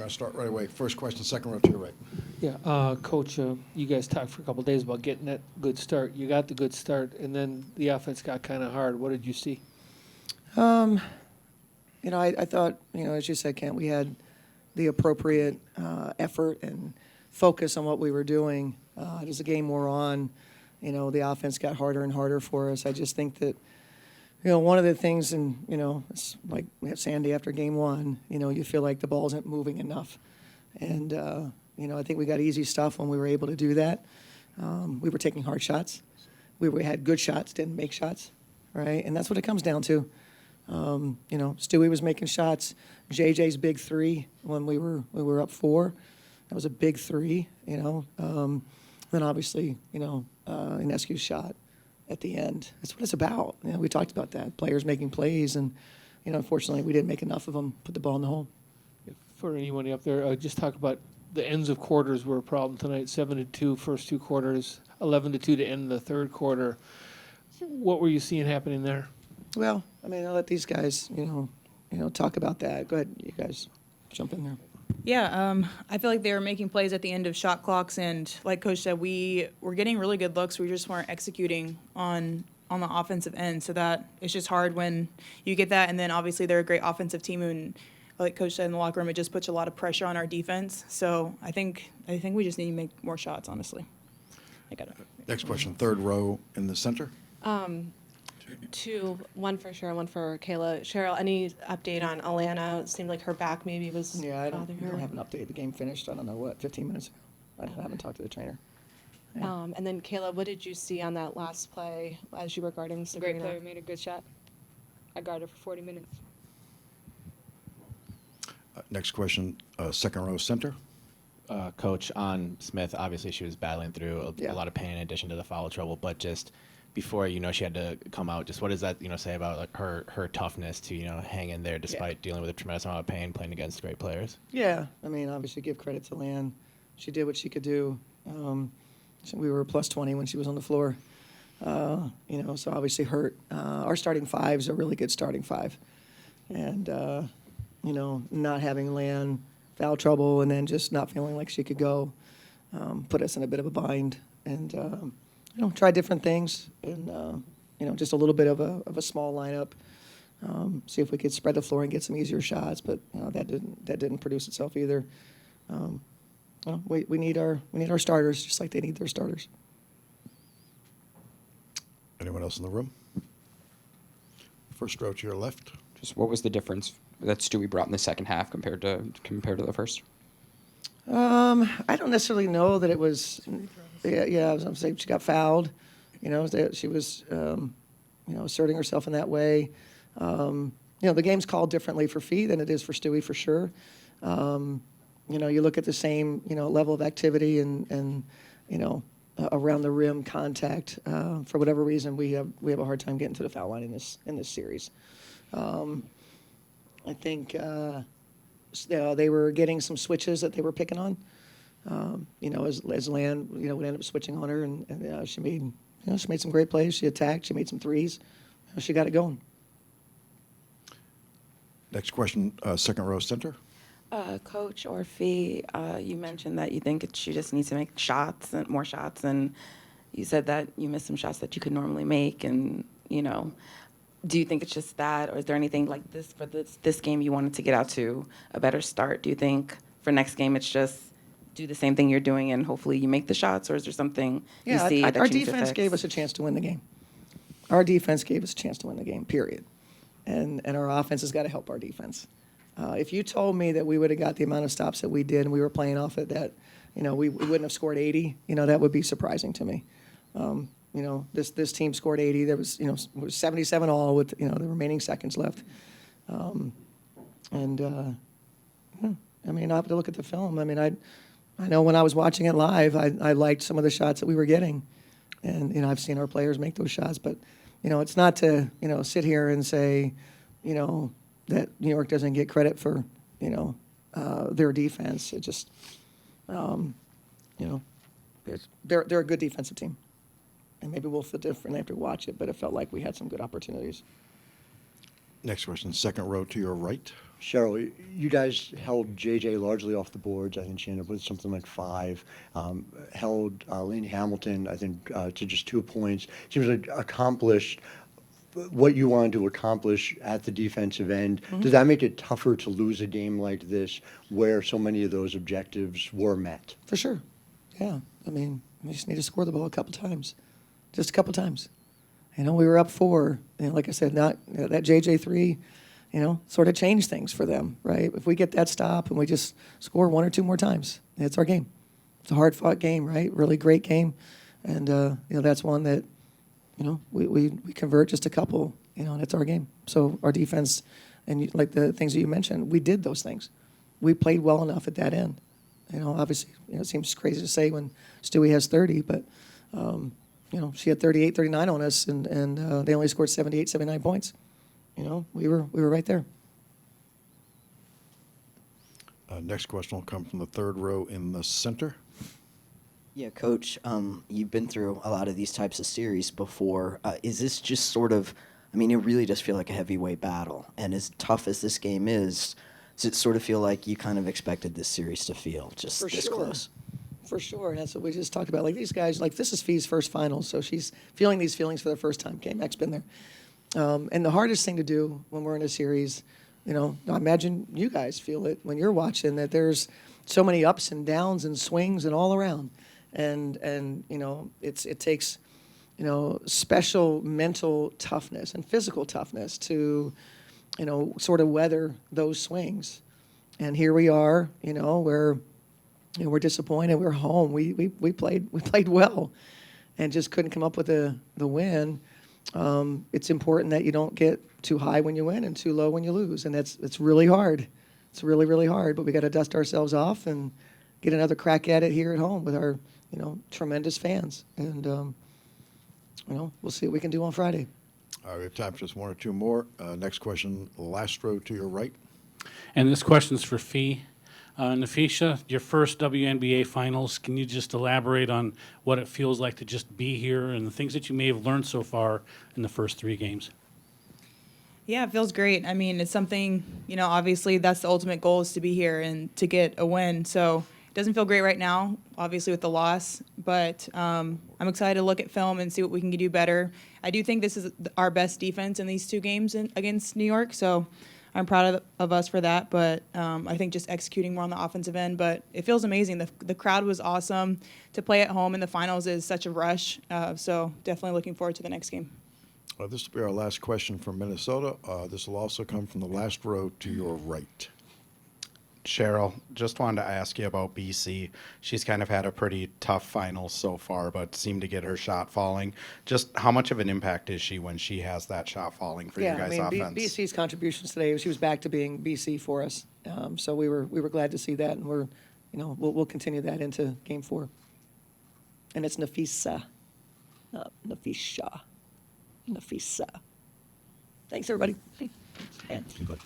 going to start right away. First question, second row to your right. Yeah, Coach, you guys talked for a couple of days about getting that good start. You got the good start, and then the offense got kind of hard. What did you see? I thought, as you said, Kent, we had the appropriate effort and focus on what we were doing. As the game wore on, the offense got harder and harder for us. I just think that, one of the things, and, it's like we had Sandy after game one, you feel like the ball isn't moving enough. And, I think we got easy stuff when we were able to do that. We were taking hard shots. We had good shots, didn't make shots, right? And that's what it comes down to. Stewie was making shots. JJ's big three when we were up 4. That was a big three, Then obviously, Inescu's shot at the end. That's what it's about. We talked about that. Players making plays, and, unfortunately, we didn't make enough of them put the ball in the hole. For anyone up there, just talk about the ends of quarters were a problem tonight. 7-2 first 2 quarters, 11-2 to end the third quarter. What were you seeing happening there? Well, I'll let these guys, talk about that. Go ahead, you guys, jump in there. Yeah, I feel like they were making plays at the end of shot clocks, and like Coach said, we were getting really good looks. We just weren't executing on the offensive end, so that it's just hard when you get that. And then obviously they're a great offensive team, and like Coach said in the locker room, it just puts a lot of pressure on our defense. So I think we just need to make more shots. Honestly, I got it. Next question, third row in the center. 2, one for Cheryl, one for Kayla. Cheryl, any update on Alana? It seemed like her back maybe was Yeah, I don't bothering her. have an update. The game finished, I don't know, 15 minutes ago. I haven't talked to the trainer. Yeah. And then Kayla, what did you see on that last play as you were guarding Sabrina? Great player, made a good shot. I guarded for 40 minutes. Next question, second row center. Coach, on Smith, obviously she was battling through a Yeah. lot of pain in addition to the foul trouble, but just before, she had to come out, just what does that, say about like her toughness to, hang in there despite dealing with a tremendous amount of pain playing against great players? Yeah, obviously give credit to Lan. She did what she could do. We were plus 20 when she was on the floor. So obviously hurt. Our starting 5's a really good starting 5. And, not having Lan, foul trouble, and then just not feeling like she could go, put us in a bit of a bind. And, try different things, and just a little bit of a small lineup. See if we could spread the floor and get some easier shots, but that didn't produce itself either. We need our starters just like they need their starters. Anyone else in the room? First row to your left. Just what was the difference that Stewie brought in the second half compared to the first? I don't necessarily know that it was. Yeah, I was gonna say she got fouled. That she was, asserting herself in that way. The game's called differently for Fee than it is for Stewie for sure. You look at the same, level of activity and around the rim contact. For whatever reason, we have a hard time getting to the foul line in this series. I think they were getting some switches that they were picking on. As Lan, would end up switching on her, and she made some great plays. She attacked. She made some threes. She got it going. Next question, second row center. Coach or Fee, you mentioned that you think she just needs to make shots and more shots, and you said that you missed some shots that you could normally make, and do you think it's just that, or is there anything like this for this game you wanted to get out to a better start? Do you think for next game it's just do the same thing you're doing and hopefully you make the shots, or is there something you see that our you need to defense fix? gave us a chance to win the game. Our defense gave us a chance to win the game, period. And our offense has got to help our defense. If you told me that we would have got the amount of stops that we did and we were playing off it, that we wouldn't have scored 80, that would be surprising to me. This team scored 80. There was, it was 77 all with, the remaining seconds left. I have to look at the film. I know when I was watching it live, I liked some of the shots that we were getting. And, I've seen our players make those shots. But, it's not to, sit here and say, that New York doesn't get credit for, their defense. It just, they're a good defensive team. And maybe we'll feel differently after we watch it, but it felt like we had some good opportunities. Next question, second row to your right. Cheryl, you guys held JJ largely off the boards. I think she ended up with something like 5. Held Lainey Hamilton, I think, to just 2 points. Seems like accomplished what you wanted to accomplish at the defensive end. Does that make it tougher to lose a game like this where so many of those objectives were met? For sure. Yeah. I mean, we just need to score the ball a couple times. Just a couple times. You know, we were up 4. And like I said, not that JJ 3, you know, sort of changed things for them, right? If we get that stop and we just score 1 or 2 more times, it's our game. It's a hard-fought game, right? Really great game. And, you know, that's one that, you know, we convert just a couple, you know, and it's our game. So our defense, and like the things that you mentioned, we did those things. We played well enough at that end. You know, obviously, you know, it seems crazy to say when Stewie has 30, but, you know, she had 38, 39 on us, and they only scored 78, 79 points. You know, we were right there. Next question will come from the third row in the center. Yeah, Coach, you've been through a lot of these types of series before. Is this just sort of, I mean, it really does feel like a heavyweight battle. And as tough as this game is, does it sort of feel like you kind of expected this series to feel just this close? For sure. And that's what we just talked about. Like these guys, like this is Fee's first finals, so she's feeling these feelings for the first time. K-Mac's been there. And the hardest thing to do when we're in a series, you know, I imagine you guys feel it when you're watching, that there's so many ups and downs and swings and all around. And you know, it takes, you know, special mental toughness and physical toughness to, you know, sort of weather those swings. And here we are, you know, where, you know, we're disappointed. We're home. We played well, and just couldn't come up with the win. It's important that you don't get too high when you win and too low when you lose, and it's really hard. It's really, really hard. But we got to dust ourselves off and get another crack at it here at home with our, you know, tremendous fans. And you know, we'll see what we can do on Friday. We have time for just 1 or 2 more. Next question, last row to your right. And this question's for Fee. Nafisha, your first WNBA finals, can you just elaborate on what it feels like to just be here and the things that you may have learned so far in the first 3 games? Yeah, it feels great. I mean, it's something, you know, obviously that's the ultimate goal, is to be here and to get a win. So it doesn't feel great right now, obviously with the loss, but I'm excited to look at film and see what we can do better. I do think this is our best defense in these 2 games against New York, so I'm proud of us for that, but I think just executing more on the offensive end. But it feels amazing. The crowd was awesome. To play at home in the finals is such a rush, so definitely looking forward to the next game. This will be our last question from Minnesota. This will also come from the last row to your right. Cheryl, just wanted to ask you about BC. She's kind of had a pretty tough final so far, but seemed to get her shot falling. Just how much of an impact is she when she has that shot falling for you guys' offense? BC's contributions today, she was back to being BC for us. So we were glad to see that, and we're, you know, we'll continue that into Game 4. And it's Nafisa, not Nafisha. Nafisa. Thanks, everybody. Good.